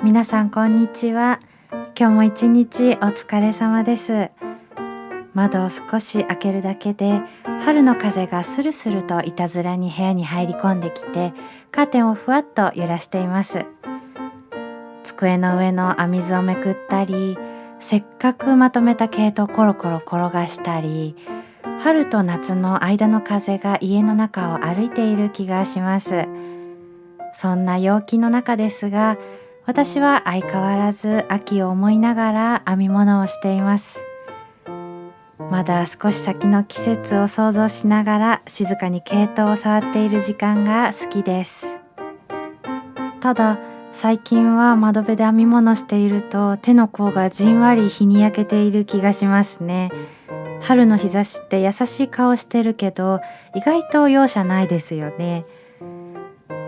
皆さんこんにちは。今日も一日お疲れ様です。窓を少し開けるだけで春の風がスルスルといたずらに部屋に入り込んできて、カーテンをふわっと揺らしています。机の上の編み図をめくったり、せっかくまとめた毛糸をコロコロ転がしたり、春と夏の間の風が家の中を歩いている気がします。そんな陽気の中ですが、私は相変わらず秋を思いながら編み物をしています。まだ少し先の季節を想像しながら静かに毛糸を触っている時間が好きです。ただ最近は窓辺で編み物していると手の甲がじんわり日に焼けている気がしますね。春の日差しって優しい顔してるけど意外と容赦ないですよね。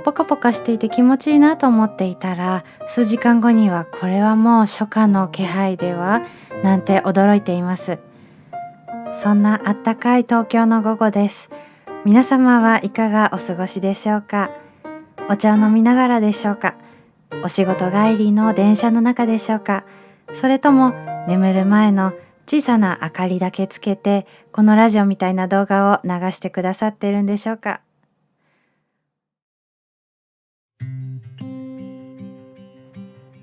ポカポカしていて気持ちいいなと思っていたら、数時間後にはこれはもう初夏の気配ではなんて驚いています。そんなあったかい東京の午後です。皆様はいかがお過ごしでしょうか。お茶を飲みながらでしょうか。お仕事帰りの電車の中でしょうか。それとも眠る前の小さな明かりだけつけてこのラジオみたいな動画を流してくださってるんでしょうか。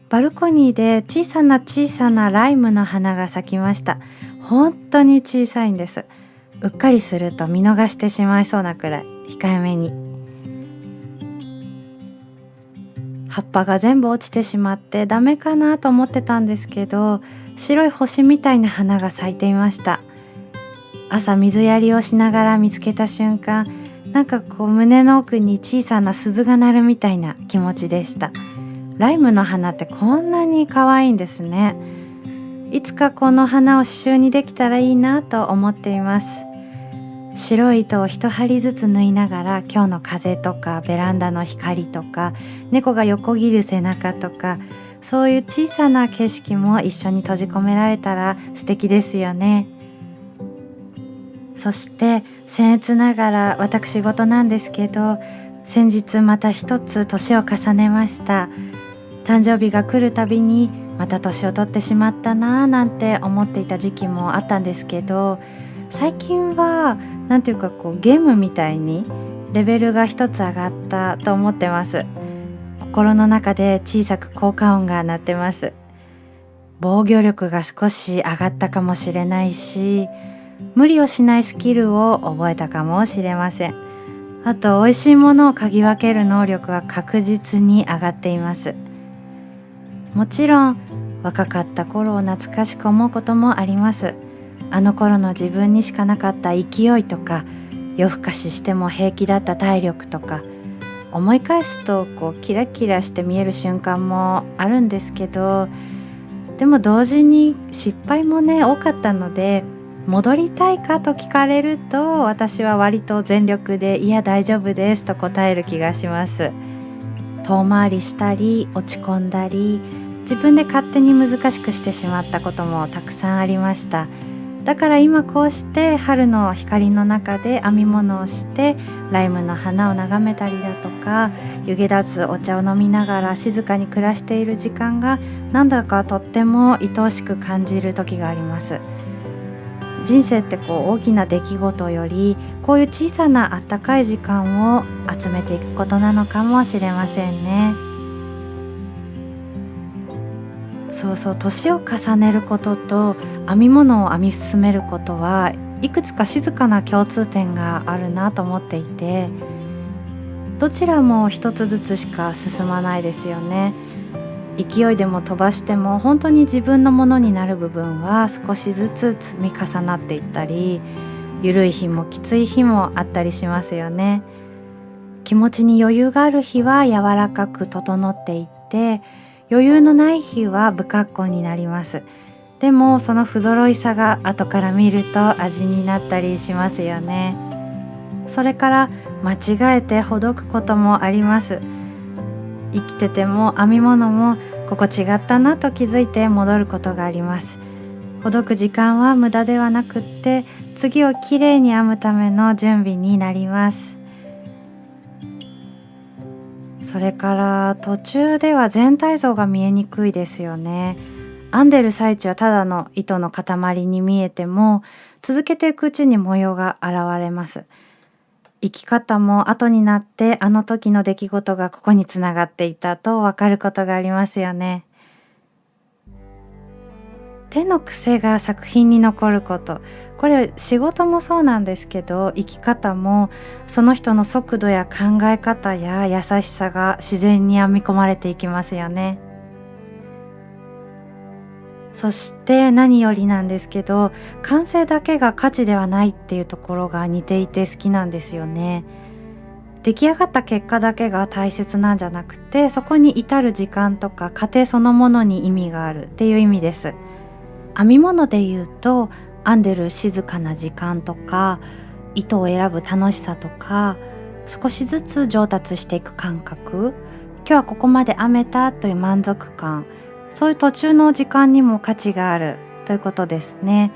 バルコニーで小さなライムの花が咲きました。本当に小さいんです。うっかりすると見逃してしまいそうなくらい控えめに。葉っぱが全部落ちてしまってダメかなと思ってたんですけど、白い星みたいな花が咲いていました。朝水やりをしながら見つけた瞬間、なんか胸の奥に小さな鈴が鳴るみたいな気持ちでした。ライムの花ってこんなに可愛いんですね。いつかこの花を刺繍にできたらいいなと思っています。白い糸を一針ずつ縫いながら、今日の風とかベランダの光とか猫が横切る背中とか、そういう小さな景色も一緒に閉じ込められたら素敵ですよね。そして僭越ながら私事なんですけど、先日また一つ年を重ねました。誕生日が来るたびにまた年を取ってしまったなぁなんて思っていた時期もあったんですけど、最近はなんていうかゲームみたいにレベルが一つ上がったと思ってます。心の中で小さく効果音が鳴ってます。防御力が少し上がったかもしれないし、無理をしないスキルを覚えたかもしれません。あと美味しいものを嗅ぎ分ける能力は確実に上がっています。もちろん若かった頃を懐かしく思うこともあります。あの頃の自分にしかなかった勢いとか、夜更かししても平気だった体力とか、思い返すとキラキラして見える瞬間もあるんですけど、でも同時に失敗もね多かったので、戻りたいかと聞かれると私は割と全力でいや大丈夫ですと答える気がします。遠回りしたり落ち込んだり、自分で勝手に難しくしてしまったこともたくさんありました。だから今こうして春の光の中で編み物をしてライムの花を眺めたりだとか、湯気立つお茶を飲みながら静かに暮らしている時間がなんだかとっても愛おしく感じる時があります。人生って大きな出来事よりこういう小さなあったかい時間を集めていくことなのかもしれませんね。そう年を重ねることと編み物を編み進めることはいくつか静かな共通点があるなと思っていて、どちらも一つずつしか進まないですよね。勢いでも飛ばしても本当に自分のものになる部分は少しずつ積み重なっていったり、緩い日もきつい日もあったりしますよね。気持ちに余裕がある日は柔らかく整っていって、余裕のない日は不格好になります。でもその不揃いさが後から見ると味になったりしますよね。それから間違えてほどくこともあります。生きてても編み物もここ違ったなと気づいて戻ることがあります。ほどく時間は無駄ではなくって、次をきれいに編むための準備になります。それから途中では全体像が見えにくいですよね。編んでる最中はただの糸の塊に見えても、続けていくうちに模様が現れます。生き方も後になってあの時の出来事がここにつながっていたと分かることがありますよね。手の癖が作品に残ること、これ仕事もそうなんですけど、生き方もその人の速度や考え方や優しさが自然に編み込まれていきますよね。そして何よりなんですけど、完成だけが価値ではないっていうところが似ていて好きなんですよね。出来上がった結果だけが大切なんじゃなくて、そこに至る時間とか過程そのものに意味があるっていう意味です。編み物で言うと、編んでる静かな時間とか、糸を選ぶ楽しさとか、少しずつ上達していく感覚、今日はここまで編めたという満足感、そういう途中の時間にも価値があるということですね。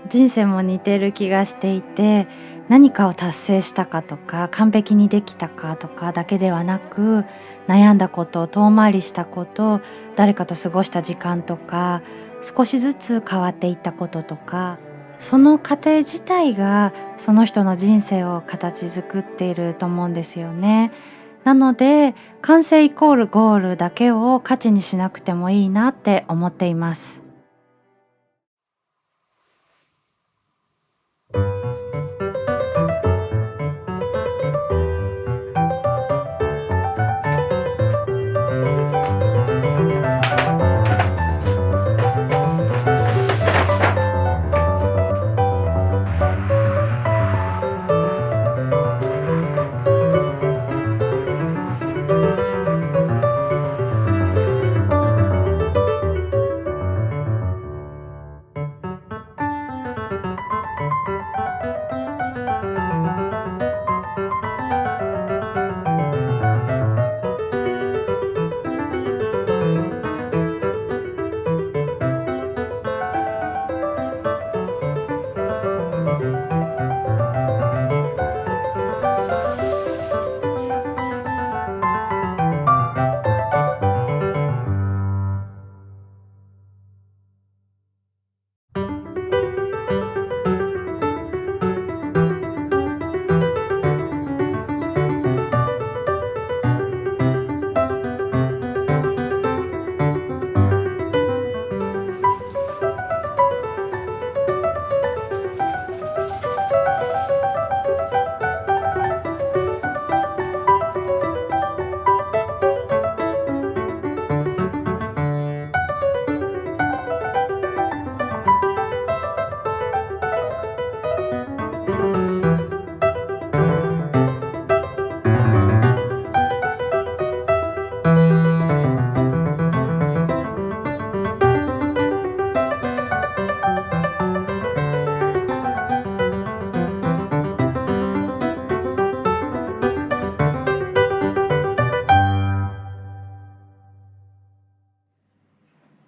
人生も似てる気がしていて、何かを達成したかとか完璧にできたかとかだけではなく、悩んだこと、遠回りしたこと、誰かと過ごした時間とか、少しずつ変わっていったこととか、その過程自体がその人の人生を形作っていると思うんですよね。なので完成イコールゴールだけを価値にしなくてもいいなって思っています。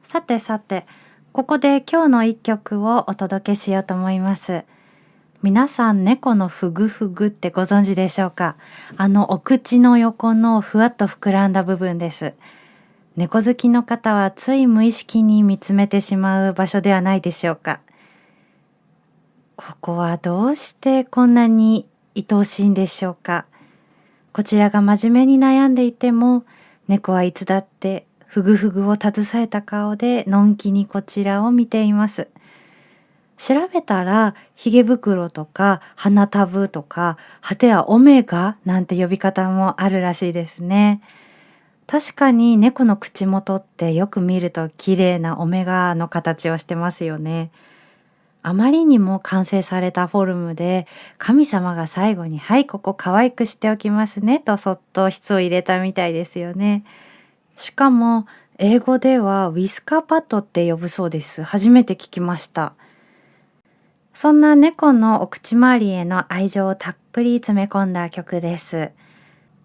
さてさて、ここで今日の一曲をお届けしようと思います。皆さん、猫のふぐふぐってご存知でしょうか？お口の横のふわっと膨らんだ部分です。猫好きの方はつい無意識に見つめてしまう場所ではないでしょうか。ここはどうしてこんなに愛おしいんでしょうか。こちらが真面目に悩んでいても、猫はいつだってふぐふぐを携えた顔でのんきにこちらを見ています。調べたらヒゲ袋とか鼻タブとか、果てはオメガなんて呼び方もあるらしいですね。確かに猫の口元ってよく見ると綺麗なオメガの形をしてますよね。あまりにも完成されたフォルムで、神様が最後にはいここ可愛くしておきますねとそっと筆を入れたみたいですよね。しかも英語ではウィスカーパッドって呼ぶそうです。初めて聞きました。そんな猫のお口周りへの愛情をたっぷり詰め込んだ曲です。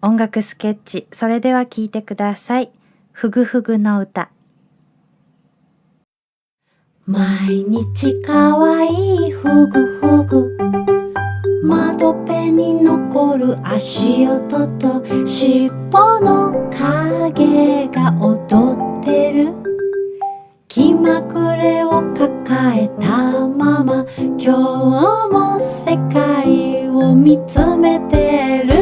音楽スケッチ、それでは聴いてください。ふぐふぐの歌。毎日かわいいふぐふぐ、窓辺に残る足音と尻尾の影が踊ってる。気まぐれを抱えたまま今日も世界を見つめてる。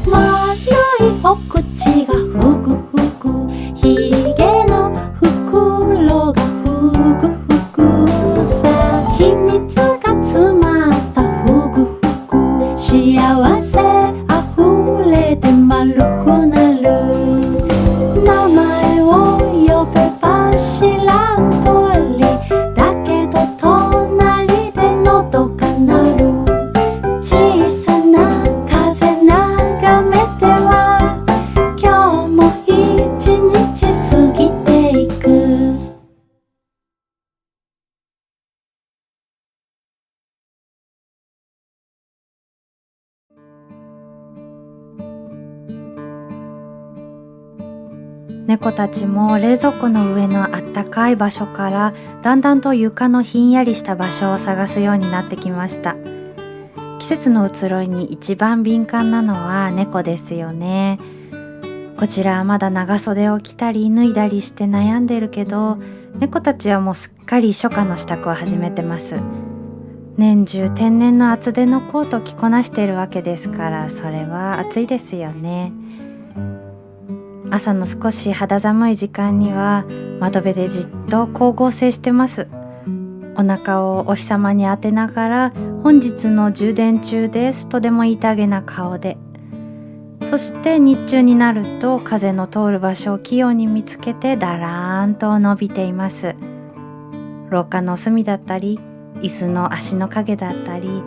丸いお口がふぐふぐ、ひげの袋がふぐふぐさ、秘密が詰まったふぐふぐ、幸せあふれて丸くなる。名前を呼べば知らん通りだけど隣で喉が鳴る。小さな風眺めては今日も一日過ぎていく。猫たちも冷蔵庫の上のあったかい場所からだんだんと床のひんやりした場所を探すようになってきました。季節の移ろいに一番敏感なのは猫ですよね。こちらはまだ長袖を着たり脱いだりして悩んでるけど、猫たちはもうすっかり初夏の支度を始めてます。年中天然の厚手のコートを着こなしているわけですから、それは暑いですよね。朝の少し肌寒い時間には窓辺でじっと光合成してます。お腹をお日様に当てながら、本日の充電中ですとでも言いたげな顔で、そして日中になると風の通る場所を器用に見つけてだらーんと伸びています。廊下の隅だったり椅子の足の影だったり、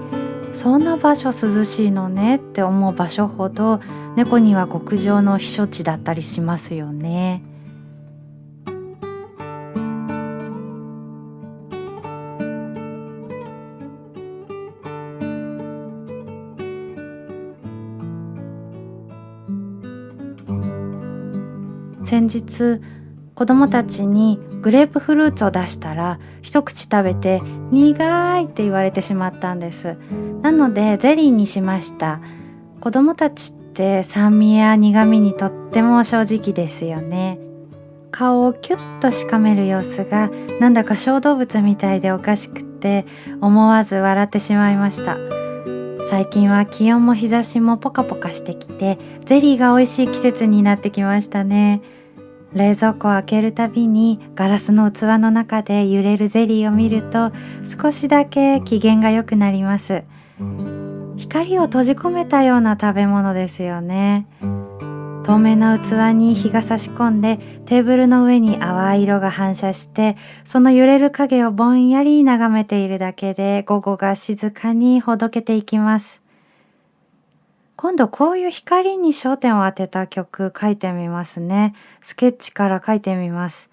そんな場所涼しいのねって思う場所ほど猫には極上の避暑地だったりしますよね。先日子供たちにグレープフルーツを出したら一口食べて苦いって言われてしまったんです。なのでゼリーにしました。子供たちって酸味や苦味にとっても正直ですよね。顔をキュッとしかめる様子がなんだか小動物みたいでおかしくって思わず笑ってしまいました。最近は気温も日差しもポカポカしてきてゼリーが美味しい季節になってきましたね。冷蔵庫を開けるたびにガラスの器の中で揺れるゼリーを見ると少しだけ機嫌が良くなります。光を閉じ込めたような食べ物ですよね。透明な器に日が差し込んでテーブルの上に淡い色が反射して、その揺れる影をぼんやり眺めているだけで午後が静かにほどけていきます。今度こういう光に焦点を当てた曲書いてみますね。スケッチから書いてみます。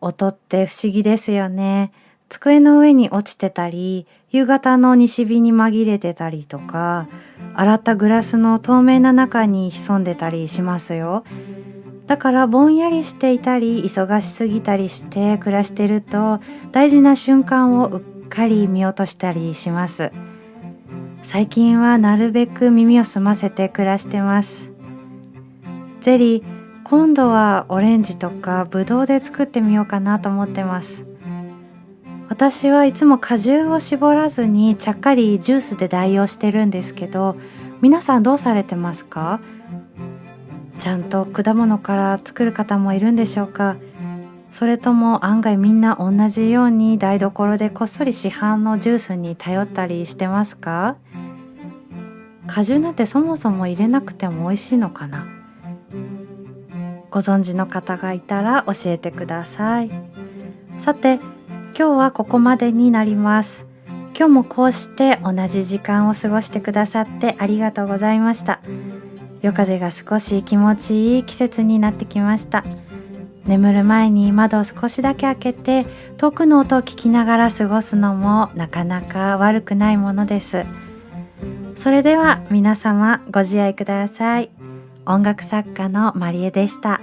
音って不思議ですよね。机の上に落ちてたり、夕方の西日に紛れてたりとか、洗ったグラスの透明な中に潜んでたりしますよ。だからぼんやりしていたり忙しすぎたりして暮らしてると大事な瞬間をうっかり見落としたりします。最近はなるべく耳を澄ませて暮らしてます。ゼリー、今度はオレンジとかブドウで作ってみようかなと思ってます。私はいつも果汁を絞らずにちゃっかりジュースで代用してるんですけど、皆さんどうされてますか？ちゃんと果物から作る方もいるんでしょうか？それとも案外みんな同じように台所でこっそり市販のジュースに頼ったりしてますか？果汁なんてそもそも入れなくても美味しいのかな？ご存知の方がいたら教えてください。さて、今日はここまでになります。今日もこうして同じ時間を過ごしてくださってありがとうございました。夜風が少し気持ちいい季節になってきました。眠る前に窓を少しだけ開けて遠くの音を聞きながら過ごすのもなかなか悪くないものです。それでは皆様ご自愛ください。音楽作家のまりえでした。